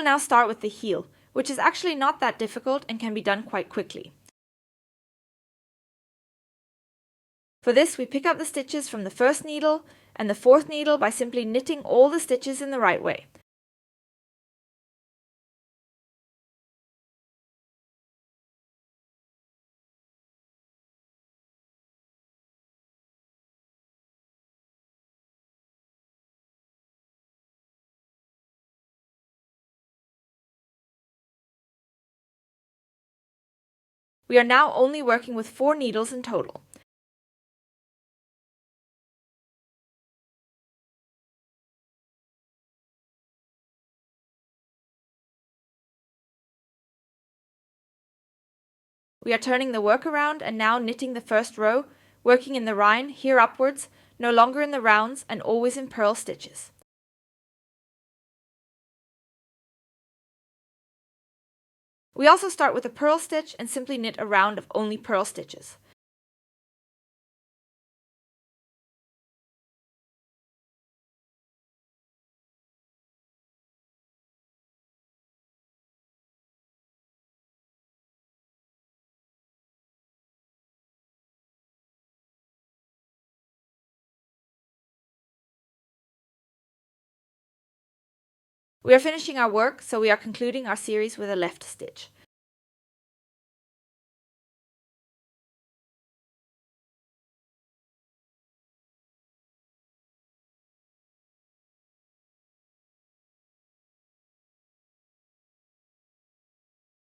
will now start with the heel, which is actually not that difficult and can be done quite quickly. For this, we pick up the stitches from the first needle and the fourth needle by simply knitting all the stitches in the right way. We are now only working with 4 needles in total. We are turning the work around and now knitting the first row, working in the rine, here upwards, no longer in the rounds and always in purl stitches. We also start with a purl stitch and simply knit a round of only purl stitches. We are finishing our work, so we are concluding our series with a left stitch.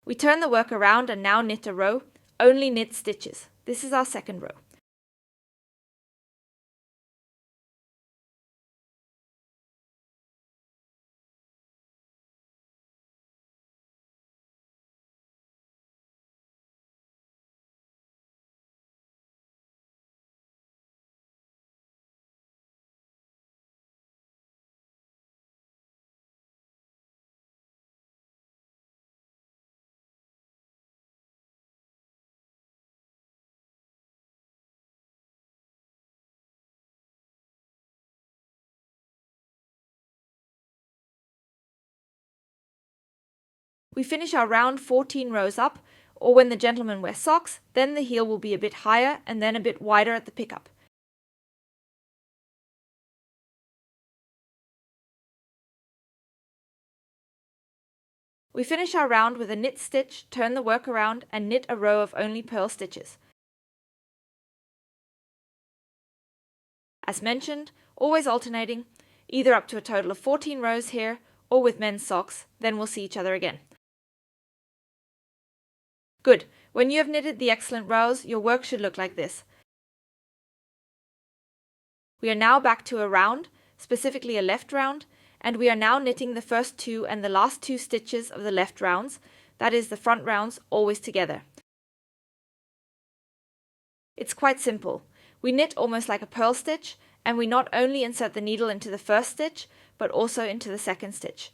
We turn the work around and now knit a row, only knit stitches. This is our second row. We finish our round 14 rows up, or when the gentleman wears socks, then the heel will be a bit higher and then a bit wider at the pickup. We finish our round with a knit stitch, turn the work around and knit a row of only purl stitches. As mentioned, always alternating, either up to a total of 14 rows here or with men's socks, then we'll see each other again. Good. When you have knitted the excellent rows, your work should look like this. We are now back to a round, specifically a left round, and we are now knitting the first 2 and the last 2 stitches of the left rounds, that is the front rounds, always together. It's quite simple. We knit almost like a purl stitch, and we not only insert the needle into the first stitch, but also into the second stitch.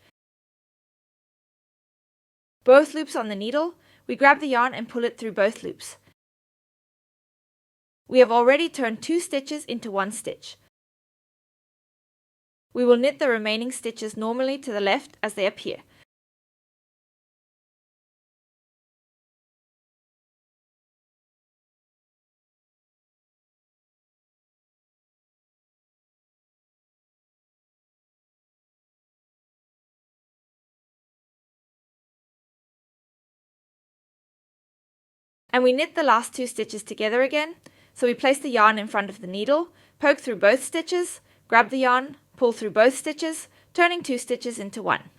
Both loops on the needle, we grab the yarn and pull it through both loops. We have already turned 2 stitches into 1 stitch. We will knit the remaining stitches normally to the left as they appear. And we knit the last 2 stitches together again, so we place the yarn in front of the needle, poke through both stitches, grab the yarn, pull through both stitches, turning 2 stitches into 1.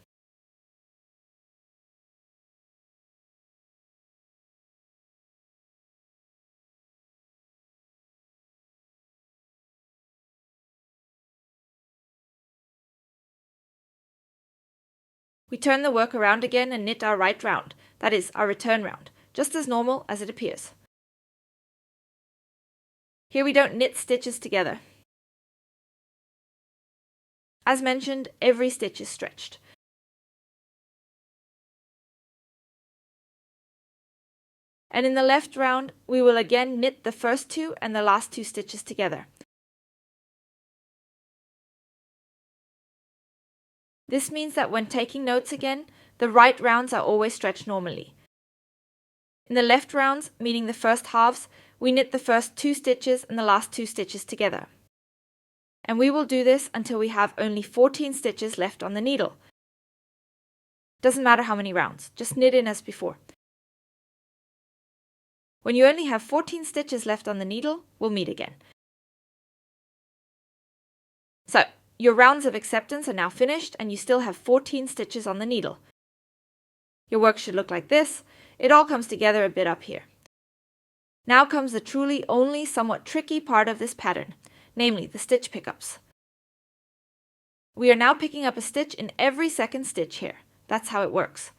We turn the work around again and knit our right round, that is, our return round, just as normal as it appears. Here we don't knit stitches together. As mentioned, every stitch is stretched. And in the left round, we will again knit the first 2 and the last 2 stitches together. This means that when taking notes again, the right rounds are always stretched normally. In the left rounds, meaning the first halves, we knit the first 2 stitches and the last 2 stitches together. And we will do this until we have only 14 stitches left on the needle. Doesn't matter how many rounds, just knit in as before. When you only have 14 stitches left on the needle, we'll meet again. So, your rounds of acceptance are now finished and you still have 14 stitches on the needle. Your work should look like this. It all comes together a bit up here. Now comes the truly only somewhat tricky part of this pattern, namely the stitch pickups. We are now picking up a stitch in every second stitch here. That's how it works.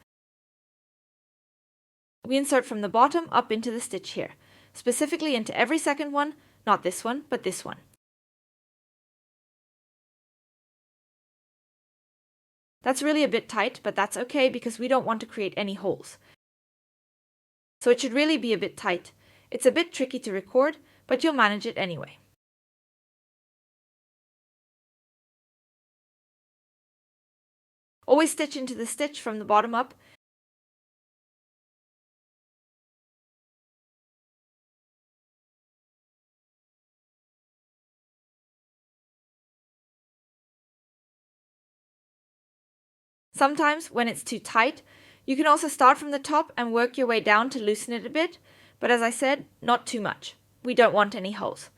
We insert from the bottom up into the stitch here, specifically into every second one, not this one, but this one. That's really a bit tight, but that's okay because we don't want to create any holes. So it should really be a bit tight. It's a bit tricky to record, but you'll manage it anyway. Always stitch into the stitch from the bottom up. Sometimes, when it's too tight, you can also start from the top and work your way down to loosen it a bit, but as I said, not too much. We don't want any holes.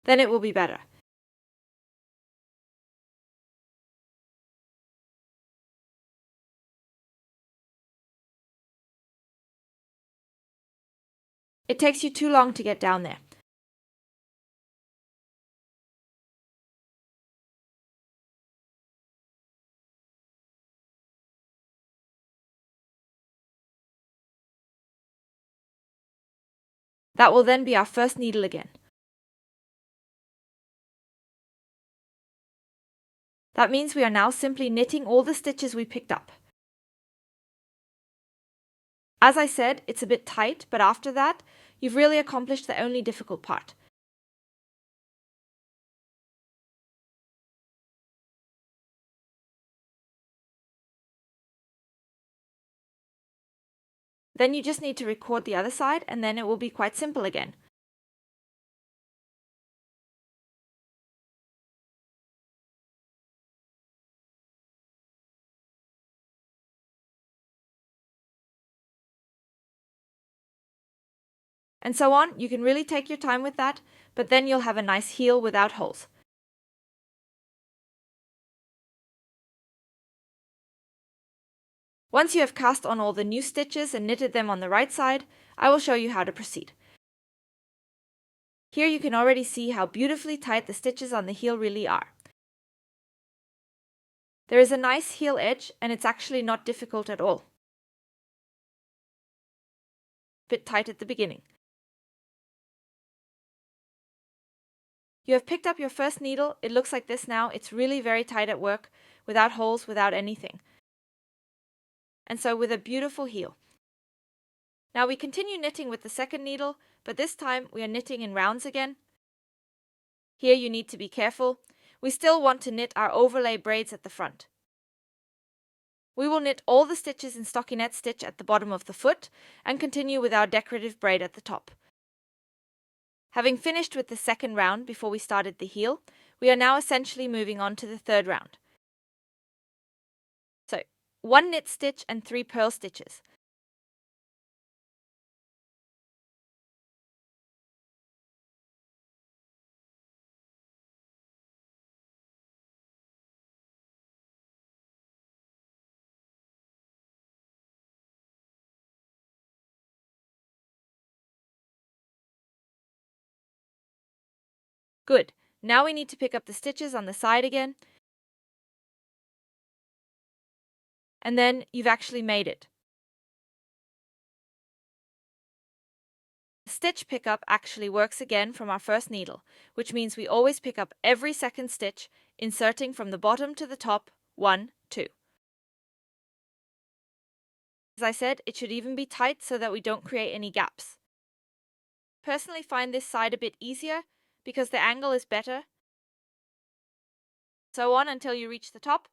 Then it will be better. It takes you too long to get down there. That will then be our first needle again. That means we are now simply knitting all the stitches we picked up. As I said, it's a bit tight, but after that, you've really accomplished the only difficult part. Then you just need to record the other side and then it will be quite simple again. And so on, you can really take your time with that, but then you'll have a nice heel without holes. Once you have cast on all the new stitches and knitted them on the right side, I will show you how to proceed. Here you can already see how beautifully tight the stitches on the heel really are. There is a nice heel edge and it's actually not difficult at all. Bit tight at the beginning. You have picked up your first needle. It looks like this now. It's really very tight at work, without holes, without anything. And so with a beautiful heel. Now we continue knitting with the second needle, but this time we are knitting in rounds again. Here you need to be careful. We still want to knit our overlay braids at the front. We will knit all the stitches in stockinette stitch at the bottom of the foot and continue with our decorative braid at the top. Having finished with the second round before we started the heel, we are now essentially moving on to the third round. So, 1 knit stitch and 3 purl stitches. Good. Now we need to pick up the stitches on the side again. And then you've actually made it. The stitch pickup actually works again from our first needle, which means we always pick up every second stitch, inserting from the bottom to the top, 1, 2. As I said, it should even be tight so that we don't create any gaps. personally find this side a bit easier because the angle is better. Sew on until you reach the top.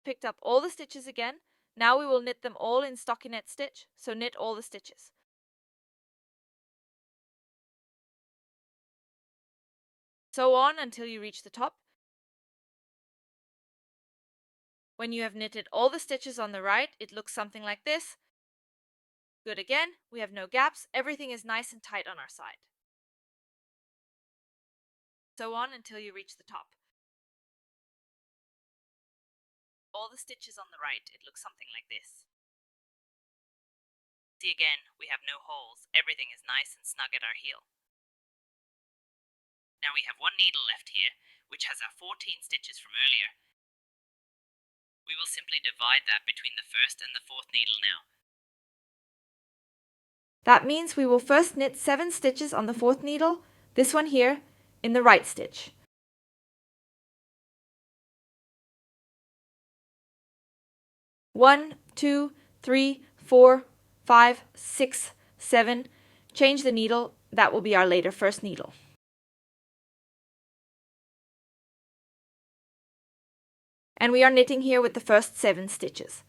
Picked up all the stitches again. Now we will knit them all in stockinette stitch, so knit all the stitches. Sew on until you reach the top. When you have knitted all the stitches on the right, it looks something like this. Good again, we have no gaps, everything is nice and tight on our side. Sew on until you reach the top. All the stitches on the right, it looks something like this. See again, we have no holes, everything is nice and snug at our heel. Now we have one needle left here, which has our 14 stitches from earlier. We will simply divide that between the first and the fourth needle now. That means we will first knit 7 stitches on the fourth needle, this one here, in the right stitch. 1, 2, 3, 4, 5, 6, 7. Change the needle, that will be our later first needle. And we are knitting here with the first 7 stitches.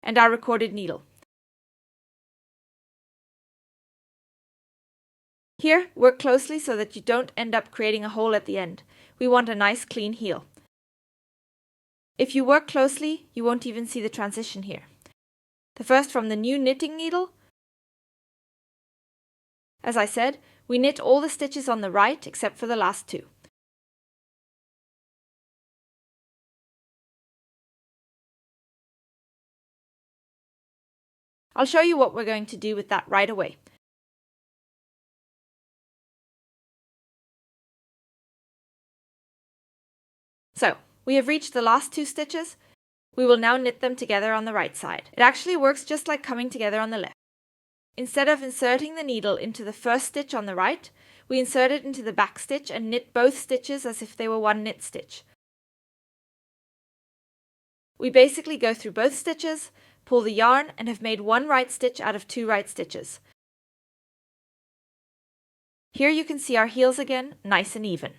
And our recorded needle. Here, work closely so that you don't end up creating a hole at the end. We want a nice clean heel. If you work closely, you won't even see the transition here. The first from the new knitting needle. As I said, we knit all the stitches on the right except for the last 2. I'll show you what we're going to do with that right away. So, we have reached the last 2 stitches. We will now knit them together on the right side. It actually works just like coming together on the left. Instead of inserting the needle into the first stitch on the right, we insert it into the back stitch and knit both stitches as if they were one knit stitch. We basically go through both stitches, pull the yarn, and have made 1 right stitch out of 2 right stitches. Here you can see our heels again, nice and even.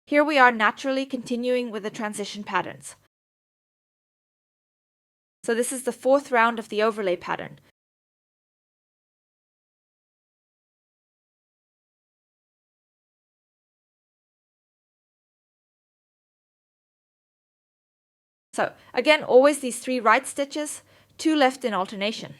Here we are naturally continuing with the transition patterns. So this is the 4th round of the overlay pattern. So again, always these 3 right stitches, 2 left in alternation.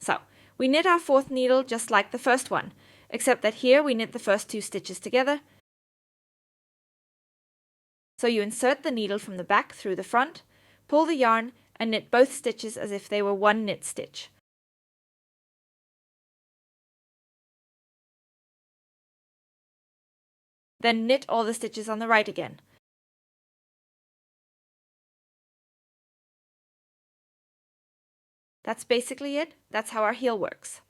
So, we knit our 4th needle just like the first one, except that here we knit the first 2 stitches together. So you insert the needle from the back through the front, pull the yarn, and knit both stitches as if they were one knit stitch. Then knit all the stitches on the right again. That's basically it. That's how our heel works.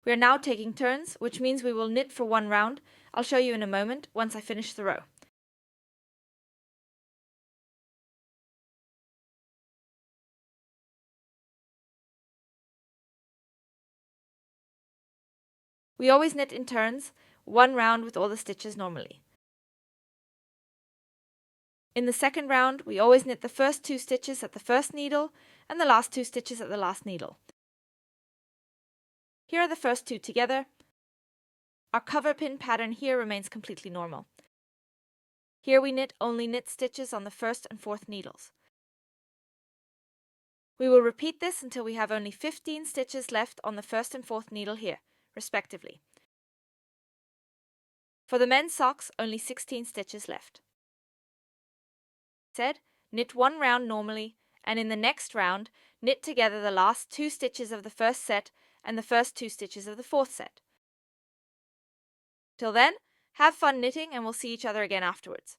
We are now taking turns, which means we will knit for 1 round. I'll show you in a moment once I finish the row. We always knit in turns, 1 round with all the stitches normally. In the second round, we always knit the first 2 stitches at the first needle and the last 2 stitches at the last needle. Here are the first 2 together. Our cover pin pattern here remains completely normal. Here we knit only knit stitches on the 1st and 4th needles. We will repeat this until we have only 15 stitches left on the 1st and 4th needle here, respectively. For the men's socks, only 16 stitches left. Knit one round normally, and in the next round, knit together the last 2 stitches of the first set and the first 2 stitches of the 4th set. Till then, have fun knitting and we'll see each other again afterwards.